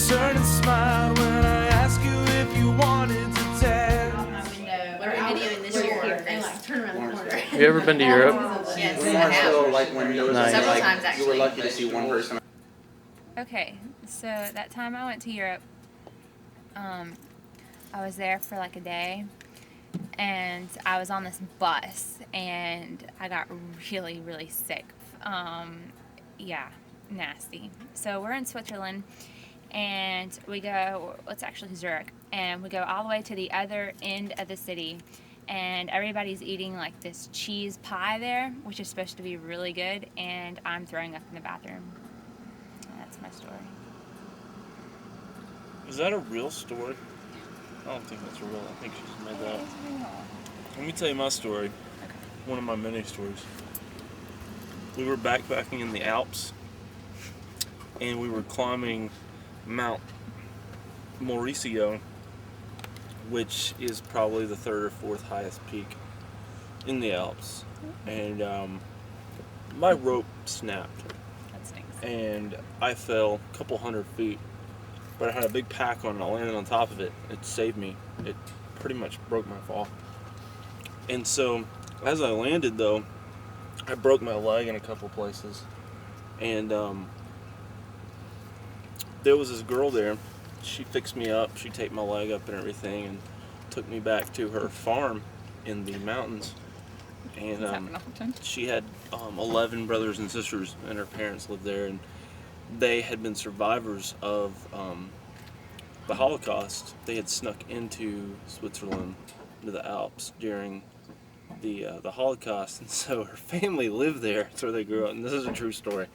turned and smiled when I asked you if you wanted to dance. What are we videoing this year? And like turn around the corner. Have you ever been to Europe? Yes, I have. Like when there was Nice. Several like, times you actually. were lucky to see one person. Okay, so that time I went to Europe, I was there for like a day, and I was on this bus, and I got really, really sick. Yeah, nasty. So we're in Switzerland, and we go, it's actually Zurich, and we go all the way to the other end of the city, and everybody's eating like this cheese pie there, which is supposed to be really good, and I'm throwing up in the bathroom. That's my story. Is that a real story? I don't think that's real. I think she's made that up. Let me tell you my story. Okay. One of my many stories. We were backpacking in the Alps, and we were climbing Mount Mauricio, which is probably the third or fourth highest peak in the Alps. And my rope snapped. That stinks. And I fell a couple hundred feet, but I had a big pack on and I landed on top of it. It saved me. It pretty much broke my fall. And so as I landed though, I broke my leg in a couple places, and there was this girl there. She fixed me up, she taped my leg up and everything, and took me back to her farm in the mountains. And she had 11 brothers and sisters, and her parents lived there, and they had been survivors of the Holocaust. They had snuck into Switzerland, to the Alps, during the Holocaust, and so her family lived there. That's where they grew up, and this is a true story.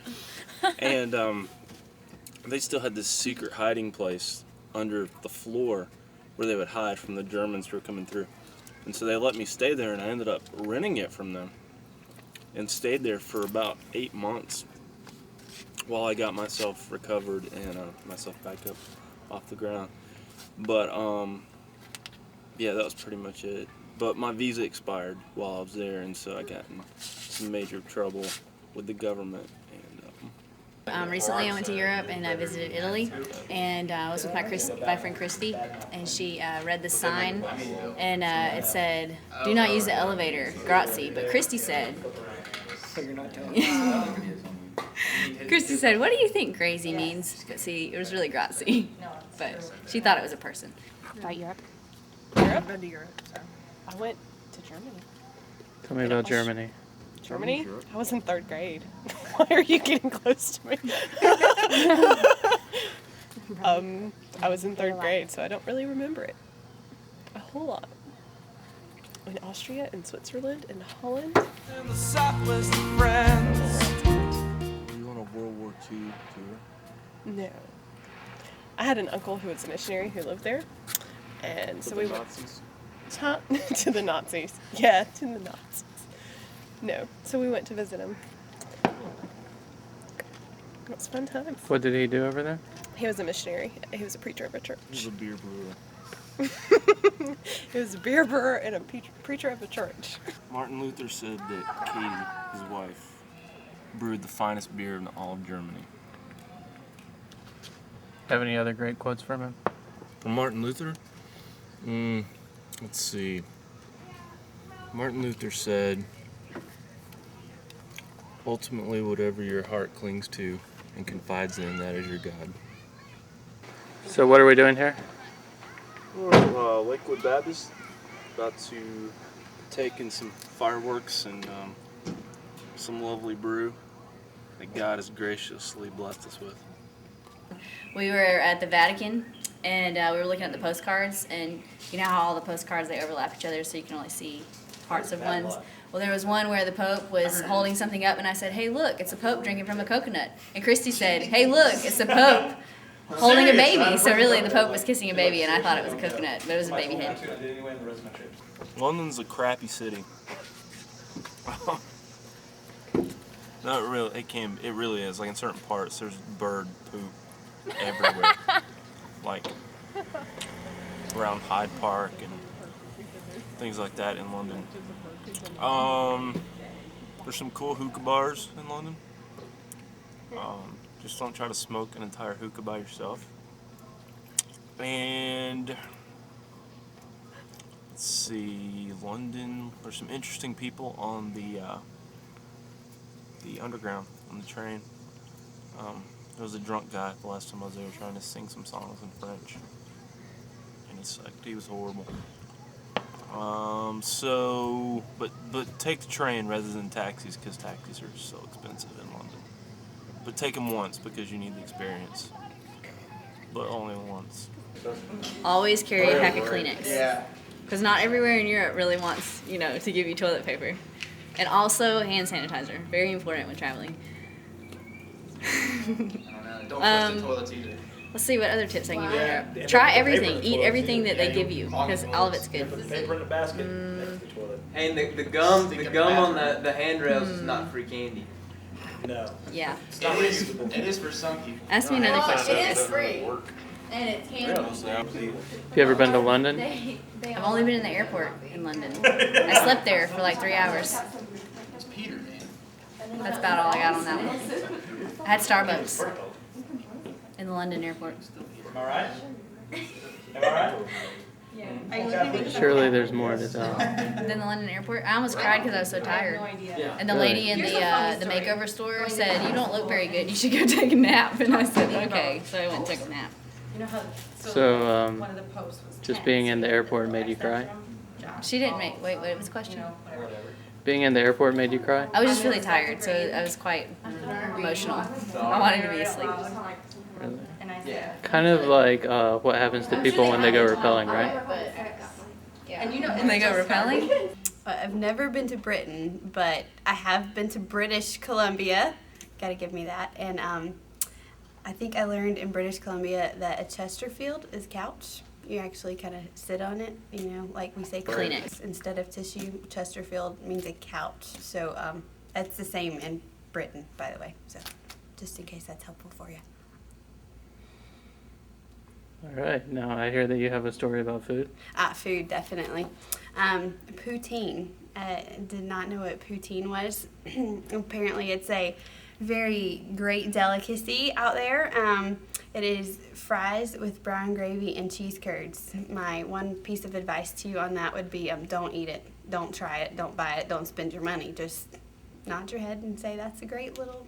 And they still had this secret hiding place under the floor where they would hide from the Germans who were coming through. And so they let me stay there, and I ended up renting it from them and stayed there for about 8 months while I got myself recovered and myself back up off the ground. But yeah, that was pretty much it. But my visa expired while I was there, and so I got in some major trouble with the government. And Recently I went to Europe and I visited Italy, and I was with my friend Christy, and she read the sign, and it said, "Do not use the elevator, grazie." But Christy said, Christy said, "What do you think crazy means?" But see, it was really grazie, but she thought it was a person. About Europe? I've been to Europe, so I went to Germany. Tell me about Germany. Germany? I was in 3rd grade. Why are you getting close to me? I was in 3rd grade, so I don't really remember it a whole lot. In Austria, in Switzerland, in Holland. And the Southwest friends. were you on a World War II tour? No. I had an uncle who was a missionary who lived there, and so we went to the Nazis. Yeah, to the Nazis. No, so we went to visit him. It was fun times. What did he do over there? He was a missionary. He was a preacher of a church. He was a beer brewer. He was a beer brewer and a preacher of a church. Martin Luther said that Katie, his wife, brewed the finest beer in all of Germany. Have any other great quotes from him? From Martin Luther? Let's see. Martin Luther said, "Ultimately, whatever your heart clings to and confides in, that is your God." So what are we doing here? Lakewood Baptist, about to take in some fireworks and some lovely brew that God has graciously blessed us with. We were at the Vatican, and we were looking at the postcards, and you know how all the postcards, they overlap each other, so you can only see parts of ones. Well, there was one where the Pope was holding something up, and I said, "Hey, look, it's a Pope drinking from a coconut." And Christy said, "Hey, look, it's the Pope holding a baby." So really, the Pope was kissing a baby, and I thought it was a coconut, but it was a baby head. London's a crappy city. Not really. It really is. Like in certain parts, there's bird poop everywhere. Like around Hyde Park and things like that in London. There's some cool hookah bars in London. Just don't try to smoke an entire hookah by yourself. And let's see, London. There's some interesting people on the underground on the train. There was a drunk guy the last time I was there trying to sing some songs in French, and he sucked. He was horrible. But take the train rather than taxis, because taxis are so expensive in London. But take them once because you need the experience. But only once. Always carry a pack of Kleenex. Yeah. Because not everywhere in Europe really wants, to give you toilet paper. And also hand sanitizer. Very important when traveling. I don't know. Don't flush the toilets either. Let's see what other tips I can give you in Yeah, Europe. and Try the paper everything. in the Eat toilet, everything too. that they Yeah, give you. Because all of it's good. Put the paper in the basket next to the toilet. Hey, and the gum on the handrails is not free candy. No. Yeah. It's not reusable. It is for some people. Ask me another Well, question. it is free. And it's Have you ever been to London? I've only been in the airport in London. I slept there for like 3 hours. It's Peter, man. That's about all I got on that one. I had Starbucks in the London airport. Am I right? Am I right? Surely there's more to tell. Then the London airport, I almost cried because I was so tired. And the Really? lady in the makeover store said, "You don't look very good. You should go take a nap." And I said, "Okay." So I went and took a nap. So, just being in the airport made you cry? She didn't make. Wait, what was the question? Being in the airport made you cry? I was just really tired, so I was quite emotional. I wanted to be asleep. Really? Yeah. Kind of like what happens to people when they go rappelling, right? And they go rappelling? I've never been to Britain, but I have been to British Columbia. Gotta give me that. And I think I learned in British Columbia that a Chesterfield is couch. You actually kind of sit on it, like we say Kleenex. instead of tissue. Chesterfield means a couch. So that's the same in Britain, by the way. So just in case that's helpful for you. All right. Now I hear that you have a story about food. Food, definitely. Poutine. Did not know what poutine was. Apparently it's a very great delicacy out there. It is fries with brown gravy and cheese curds. My one piece of advice to you on that would be don't eat it, don't try it, don't buy it, don't spend your money. Just nod your head and say that's a great little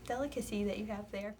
delicacy that you have there.